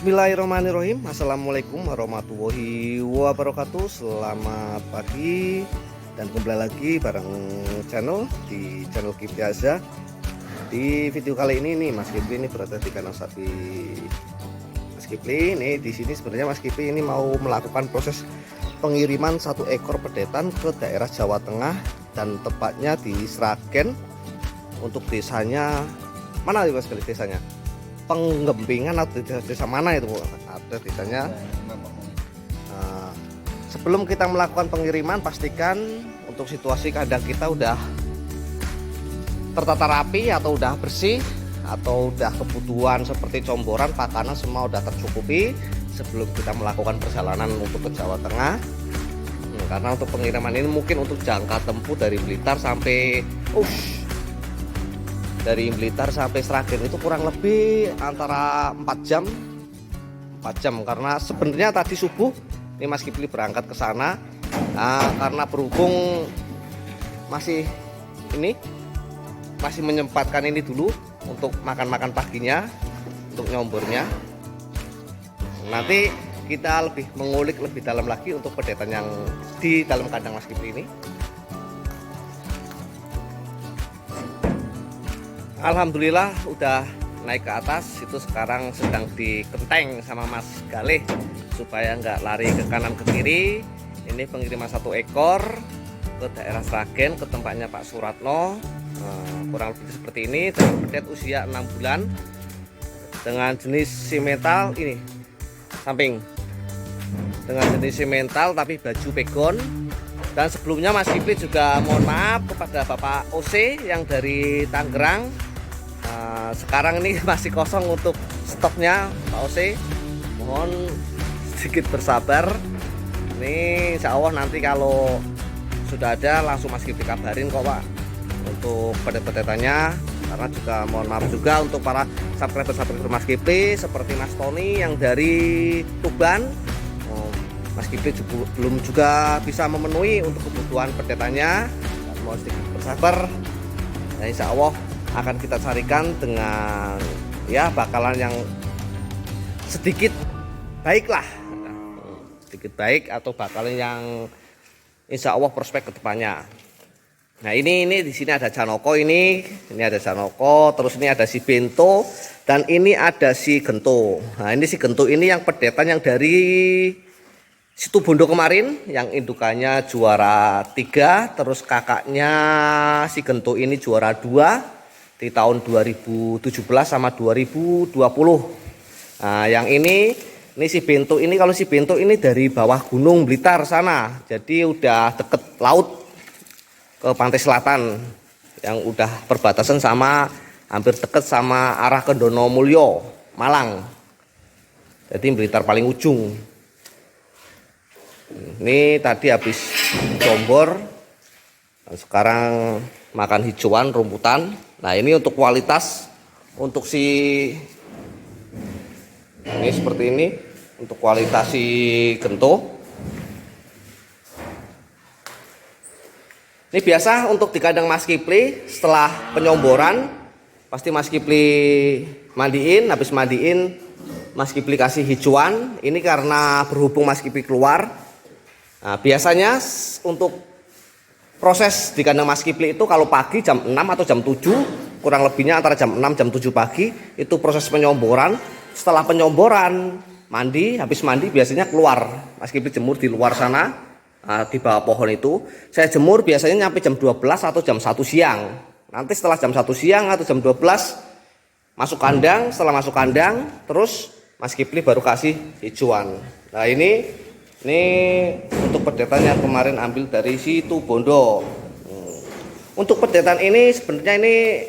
Bismillahirrahmanirrahim. Assalamualaikum warahmatullahi wabarakatuh. Selamat pagi dan kembali lagi bareng di channel Kipli Azza. Di video kali ini nih Mas Kipli ini berada di kandang sapi Mas Kipli. Ini di sini sebenarnya Mas Kipli ini mau melakukan proses pengiriman satu ekor pedetan ke daerah Jawa Tengah dan tepatnya di Sragen untuk desanya mana Mas Kipli desanya? Penggempingan atau desa mana itu ada desanya. Sebelum kita melakukan pengiriman pastikan untuk situasi kandang kita udah tertata rapi atau udah bersih atau udah kebutuhan seperti comboran, pakanan semua udah tercukupi sebelum kita melakukan perjalanan untuk ke Jawa Tengah. Karena untuk pengiriman ini mungkin untuk jangka tempuh dari Blitar sampai Sragen itu kurang lebih antara 4 jam karena sebenarnya tadi subuh ini Mas Kipli berangkat ke sana karena berhubung masih menyempatkan ini dulu untuk makan paginya, untuk nyombornya. Nanti kita lebih mengulik lebih dalam lagi untuk pedetan yang di dalam kandang Mas Kipli ini. Alhamdulillah udah naik ke atas, itu sekarang sedang dikenteng sama Mas Galih supaya nggak lari ke kanan ke kiri. Ini pengiriman satu ekor ke daerah Sragen ke tempatnya Pak Suratno, kurang lebih seperti ini, dengan pedet usia 6 bulan dengan jenis simental ini samping, dengan jenis simental tapi baju pegon. Dan sebelumnya Mas Kipli juga mohon maaf kepada Bapak OC yang dari Tangerang. Sekarang ini masih kosong untuk stoknya Pak OC, mohon sedikit bersabar. Ini insya Allah nanti kalau sudah ada langsung Mas Kipli kabarin kok Pak untuk pedet-pedetannya. Karena juga mohon maaf juga untuk para subscriber Mas Kipli seperti Mas Tony yang dari Tuban. Mas Kipli belum juga bisa memenuhi untuk kebutuhan pedetannya, mohon sedikit bersabar. Nah, insya Allah akan kita carikan dengan bakalan yang sedikit baik atau bakalan yang insya Allah prospek ke depannya. Nah ini di sini ada Janoko, ini ada Janoko, terus ini ada si Bento dan ini ada si Gento. Nah ini si Gento ini yang pedetan yang dari Situ Bondo kemarin, yang indukannya juara 3, terus kakaknya si Gento ini juara 2 di tahun 2017 sama 2020. Nah, yang ini si Bento ini, kalau si Bento ini dari bawah Gunung Blitar sana. Jadi udah deket laut ke pantai selatan yang udah perbatasan sama hampir deket sama arah ke Donomulyo, Malang. Jadi Blitar paling ujung. Ini tadi habis combor, sekarang makan hijauan rumputan. Nah ini untuk kualitas, untuk ini seperti ini, untuk kualitas si Gento. Ini biasa untuk di kandang Mas Kipli setelah penyomboran pasti Mas Kipli mandiin, habis mandiin Mas Kipli kasih hijauan. Ini karena berhubung Mas Kipli keluar. Nah, biasanya untuk proses di kandang Mas Kipli itu kalau pagi jam 6 atau jam 7, kurang lebihnya antara jam 6 jam 7 pagi itu proses penyomboran. Setelah penyomboran habis mandi biasanya keluar Mas Kipli jemur di luar sana, di bawah pohon itu. Saya jemur biasanya nyampe jam 12 atau jam 1 siang. Nanti setelah jam 1 siang atau jam 12 masuk kandang. Setelah masuk kandang terus Mas Kipli baru kasih hijauan. Nah ini untuk pedetan yang kemarin ambil dari Situ Bondo. Untuk pedetan ini sebenarnya ini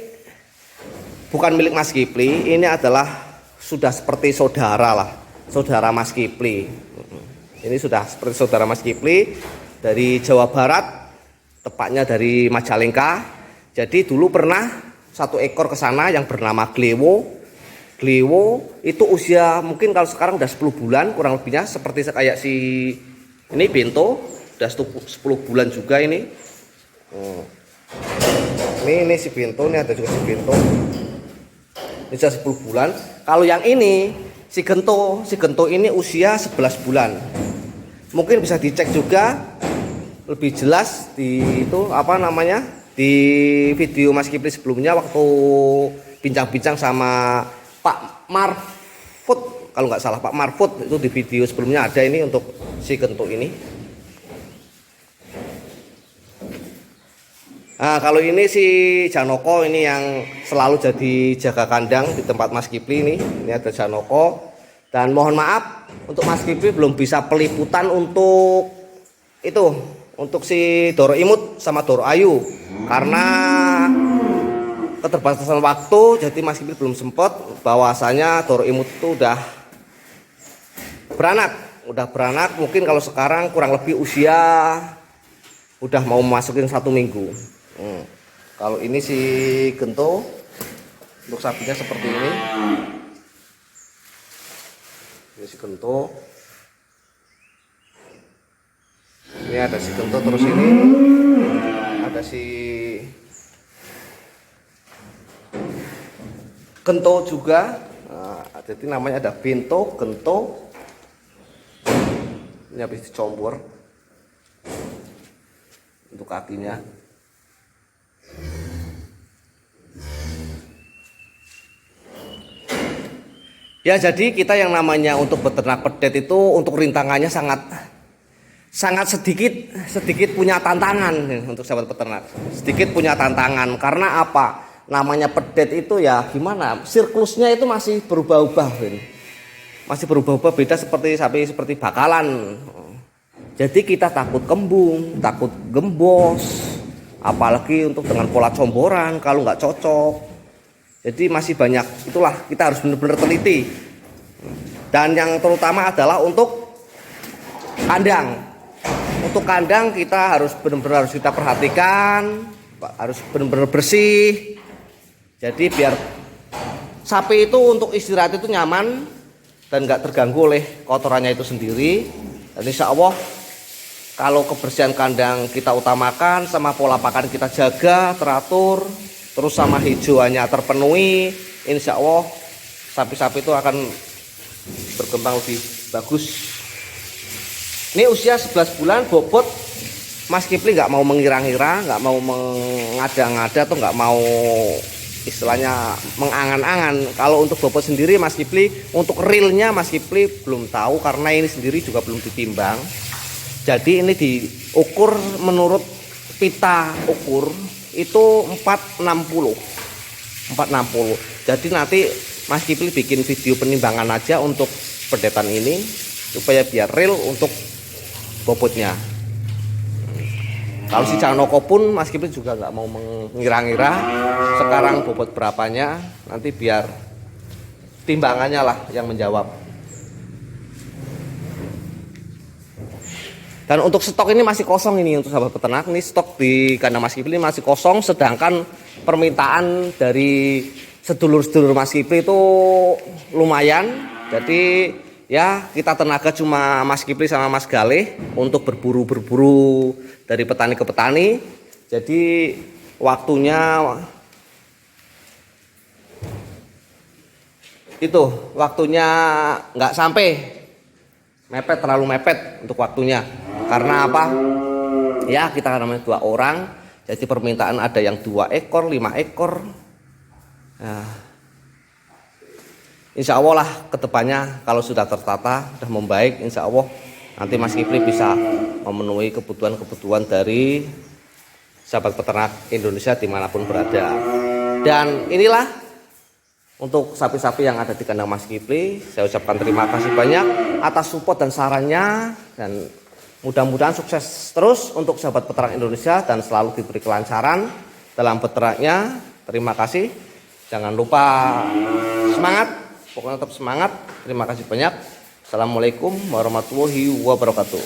bukan milik Mas Kipli, ini adalah sudah seperti saudara Mas Kipli. Ini sudah seperti saudara Mas Kipli dari Jawa Barat, tepatnya dari Majalengka. Jadi dulu pernah satu ekor ke sana yang bernama Glewo itu usia mungkin kalau sekarang udah 10 bulan kurang lebihnya, seperti kayak si ini Bento udah 10 bulan juga ini. Ini si Bento, ini ada juga si Bento. Ini sudah 10 bulan. Kalau yang ini Si Gento ini usia 11 bulan. Mungkin bisa dicek juga lebih jelas di itu apa namanya, di video Mas Kipli sebelumnya waktu bincang-bincang sama Pak Marfut, kalau nggak salah Pak Marfut, itu di video sebelumnya ada ini untuk si Gento ini. Nah, kalau ini si Janoko ini yang selalu jadi jaga kandang di tempat Mas Kipli ini. Ini ada Janoko. Dan mohon maaf untuk Mas Kipli belum bisa peliputan untuk itu, untuk si Doro Imut sama Doro Ayu karena keterbatasan waktu. Jadi Mas Kipli belum sempat, bahwasanya Doro Imut itu udah beranak. Mungkin kalau sekarang kurang lebih usia udah mau masukin 1 minggu. Kalau ini si Gento untuk sapinya seperti ini. Ini si Gento. Ini ada si Gento, terus ini ada si Gento juga. Nah, jadi namanya ada Bento, Gento. Ini habis dicombor untuk kakinya. Ya, jadi kita yang namanya untuk beternak pedet itu untuk rintangannya sangat sedikit punya tantangan untuk sahabat peternak. Sedikit punya tantangan karena apa? Namanya pedet itu ya gimana? Siklusnya itu masih berubah-ubah. Masih berubah-ubah, beda seperti sapi seperti bakalan. Jadi kita takut kembung, takut gembos, apalagi untuk dengan pola comboran kalau nggak cocok. Jadi masih banyak, itulah kita harus benar-benar teliti. Dan yang terutama adalah untuk kandang. Untuk kandang kita harus benar-benar kita perhatikan, harus benar-benar bersih. Jadi biar sapi itu untuk istirahat itu nyaman dan nggak terganggu oleh kotorannya itu sendiri. Dan insya Allah kalau kebersihan kandang kita utamakan, sama pola pakan kita jaga teratur, terus sama hijauannya terpenuhi, insya Allah sapi-sapi itu akan berkembang lebih bagus. Ini usia 11 bulan bobot. Mas Kipli nggak mau mengira-ngira, nggak mau mengada-ngada, atau nggak mau istilahnya mengangan-angan. Kalau untuk bobot sendiri Mas Kipli, untuk realnya Mas Kipli belum tahu karena ini sendiri juga belum ditimbang. Jadi ini diukur menurut pita ukur itu 460. Jadi nanti Mas Kipli bikin video penimbangan aja untuk pedetan ini supaya biar real untuk bobotnya. Kalau si Janoko pun Mas Kipli juga nggak mau mengira-ngira sekarang bobot berapanya, nanti biar timbangannya lah yang menjawab. Dan untuk stok ini masih kosong ini untuk sahabat peternak. Ini stok di kandang Mas Kipli masih kosong, sedangkan permintaan dari sedulur-sedulur Mas Kipli itu lumayan. Jadi ya kita tenaga cuma Mas Kipli sama Mas Galih untuk berburu dari petani ke petani. Jadi waktunya nggak sampai mepet, terlalu mepet untuk waktunya. Karena apa? Ya kita namanya 2 orang, jadi permintaan ada yang 2 ekor, 5 ekor. Nah, insya Allah lah kedepannya kalau sudah tertata, sudah membaik, insya Allah nanti Mas Kipli bisa memenuhi kebutuhan dari sahabat peternak Indonesia dimanapun berada. Dan inilah untuk sapi-sapi yang ada di kandang Mas Kipli. Saya ucapkan terima kasih banyak atas support dan sarannya, dan mudah-mudahan sukses terus untuk sahabat peternak Indonesia dan selalu diberi kelancaran dalam peternaknya. Terima kasih. Jangan lupa semangat, pokoknya tetap semangat. Terima kasih banyak. Assalamualaikum warahmatullahi wabarakatuh.